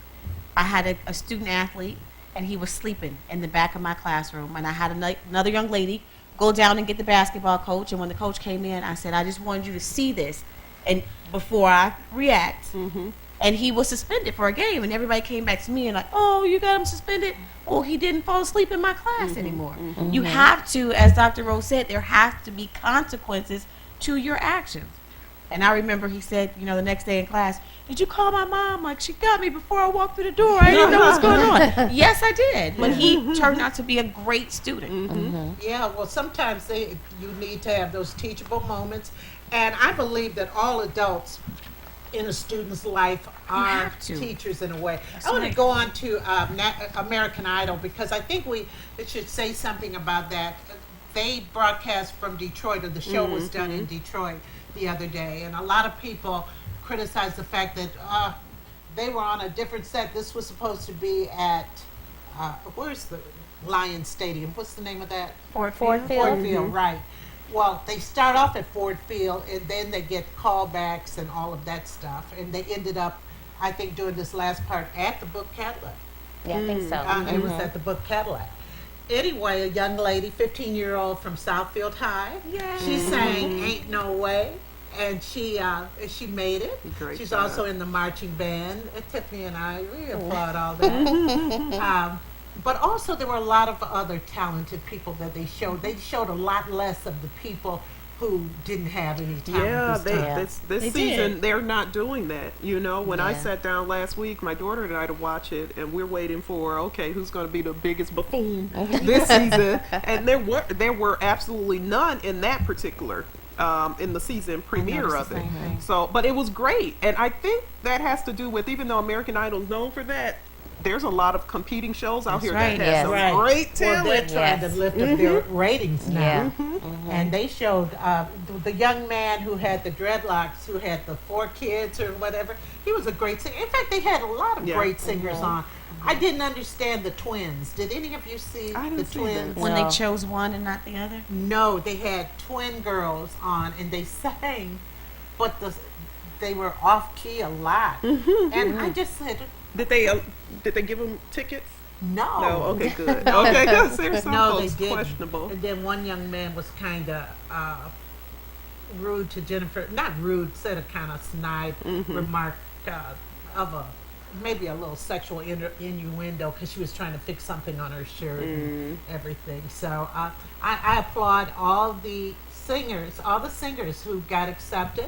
I had a student athlete, and he was sleeping in the back of my classroom, and I had another young lady go down and get the basketball coach, and when the coach came in, I said, I just wanted you to see this, and before I react. And he was suspended for a game, and everybody came back to me and like, oh, you got him suspended? Well, he didn't fall asleep in my class anymore. You have to, as Dr. Rose said, there has to be consequences to your actions. And I remember he said, the next day in class, did you call my mom? Like, she got me before I walked through the door. I didn't know what's going on. Yes, I did. But he turned out to be a great student. Yeah, well, sometimes you need to have those teachable moments, and I believe that all adults in a student's life are have to. teachers in a way. That's I want to right. go on to American Idol, because I think we should say something about that. They broadcast from Detroit, or the show was done in Detroit the other day, and a lot of people criticized the fact that they were on a different set. This was supposed to be at where's the Lions Stadium? What's the name of that? Ford Ford Field. Field, right. Well, they start off at Ford Field, and then they get callbacks and all of that stuff. And they ended up, I think, doing this last part at the Book Cadillac. Yeah, I think so. It was at the Book Cadillac. Anyway, a young lady, 15-year-old from Southfield High, she sang "Ain't No Way," and she made it. Great She's job. also in the marching band. Tiffany and I, we applaud all that. But also there were a lot of other talented people that they showed. They showed a lot less of the people who didn't have any talent Yeah, this time. this They season did. they're not doing that. You know, when I Yeah. sat down last week, my daughter and I to watch it, and we're waiting for okay, who's going to be the biggest buffoon this season? And there were absolutely none in that particular in the season premiere noticed of the it. same thing. So, but it was great, and I think that has to do with even though American Idol is known for that. There's a lot of competing shows out here right. that have Yes. some Right. great Well, they're talent. trying Yes. to lift up their ratings now. Yeah. And they showed the young man who had the dreadlocks, who had the 4 kids or whatever. He was a great singer. In fact, they had a lot of Yeah. great singers on. I didn't understand the twins. Did any of you see I the didn't see twins? that. When No. they chose one and not the other. No, they had twin girls on, and they sang, but they were off key a lot. And I just said, Did they give them tickets? no. No. Okay, good. Okay, good. There's some No, they folks didn't. questionable. And then one young man was kind of rude to Jennifer. Not rude, said a kind of snide remark of maybe a little sexual innuendo because she was trying to fix something on her shirt and everything. So I applaud all the singers who got accepted.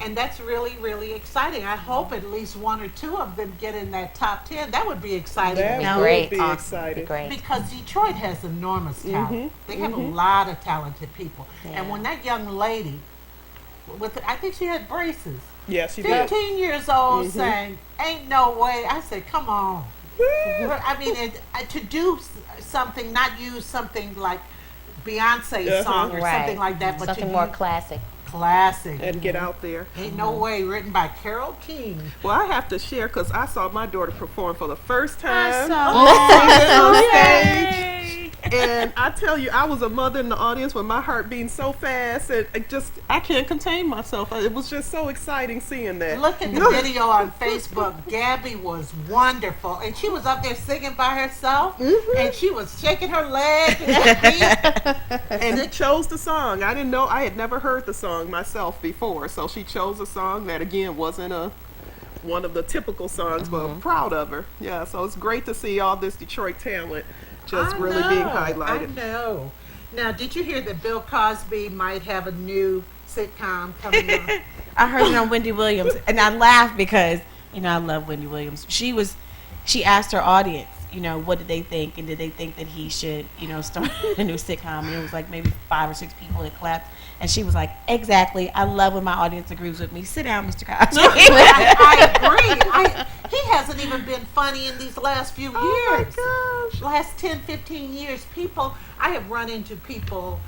And that's really, really exciting. I hope at least 1 or 2 of them get in that top 10. That would be exciting. That to me. No. would Great. be Awesome. exciting. Great. Because Detroit has enormous talent. They have a lot of talented people. And when that young lady, I think she had braces, Yeah, she did. 15 years old, saying, "Ain't no way." I said, "Come on." I mean, to do something, not use something like Beyonce's song or Right. something like that, but Something to more use classic. classic. And get out there. Ain't no way, written by Carole King. Well, I have to share because I saw my daughter perform for the first time. Oh, on yay. stage. And I tell you, I was a mother in the audience with my heart beating so fast, and I can't contain myself. It was just so exciting seeing that. Look at the video on Facebook. Gabby was wonderful, and she was up there singing by herself, and she was shaking her leg and her feet. And it chose the song. I didn't know. I had never heard the song myself before, so she chose a song that again wasn't one of the typical songs, but I'm proud of her. Yeah, so it's great to see all this Detroit talent just really being highlighted. I know. Now, did you hear that Bill Cosby might have a new sitcom coming on? I heard it on Wendy Williams, and I laughed because I love Wendy Williams. She asked her audience, what did they think, and did they think that he should, start a new sitcom? And it was like maybe 5 or 6 people that clapped, and she was like, "Exactly. I love when my audience agrees with me. Sit down, Mr. Cosby." I agree. He hasn't even been funny in these last few years. Oh my gosh. Last 10, 15 years, I have run into people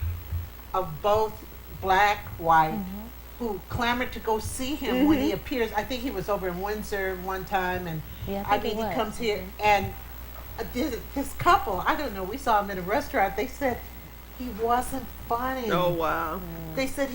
of both black, white, who clamored to go see him when he appears. I think he was over in Windsor one time, and Yeah, I think he he was. comes here, and this couple, I don't know, we saw him in a restaurant, they said he wasn't funny. Oh wow. They said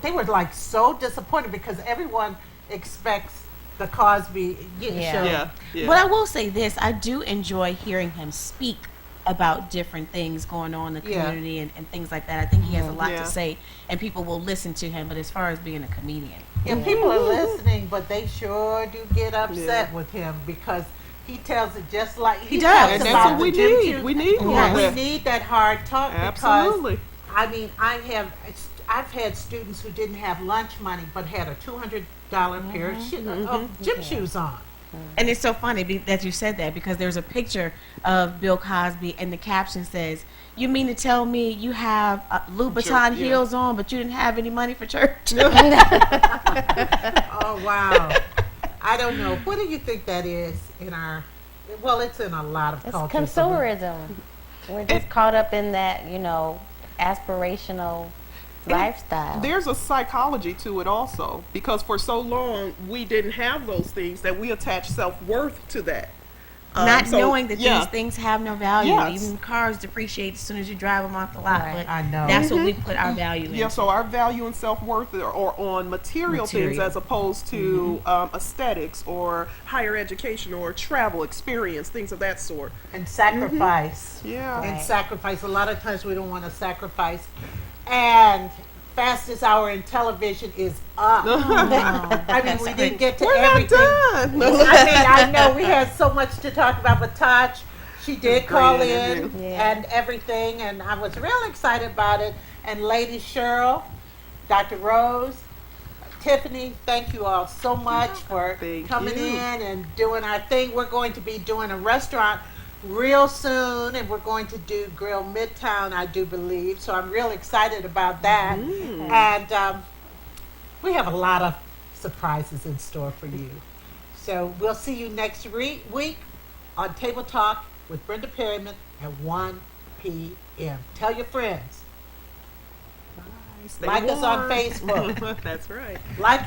they were like so disappointed because everyone expects the Cosby show. Yeah. Yeah. But I will say this: I do enjoy hearing him speak about different things going on in the Yeah. community and things like that. I think he has a lot Yeah. to say, and people will listen to him. But as far as being a comedian, And people are listening, but they sure do get upset with him because he tells it just like he does. talks And that's about what the we Jim need. Hughes- We need more Yeah, of we that. need that hard talk Absolutely. because I mean I've had students who didn't have lunch money but had a $200 pair of gym shoes on. and it's so funny that you said that because there's a picture of Bill Cosby, and the caption says, "You mean to tell me you have Louboutin Yeah. heels on, but you didn't have any money for church?" Oh wow. I don't know. What do you think that is in our it's in a lot of It's cultures. consumerism. We're just caught up in that, aspirational lifestyle. There's a psychology to it also because for so long we didn't have those things that we attach self-worth to that. Not So, knowing that yeah. these things have no value. Yes. Even cars depreciate as soon as you drive them off the lot. Right. But I know. that's what we put our value in. Yeah, so our value and self-worth are on material things Material. as opposed to aesthetics or higher education or travel experience, things of that sort. And sacrifice. Yeah. And Right. sacrifice. A lot of times we don't want to sacrifice. And fastest hour in television is up. I mean, we didn't get to We're everything. not done. I mean, I know we had so much to talk about, but Taj, she did Great call interview. in Yeah. and everything, and I was real excited about it. And Lady Cheryl, Dr. Rose, Tiffany, thank you all so much for Thank coming you. in and doing our thing. We're going to be doing a restaurant real soon, and we're going to do Grill Midtown, I do believe. So I'm real excited about that. And we have a lot of surprises in store for you. So we'll see you next week on Table Talk with Brenda Perryman at 1 p.m. Tell your friends. Stay Like us on warm. Facebook. That's right. Like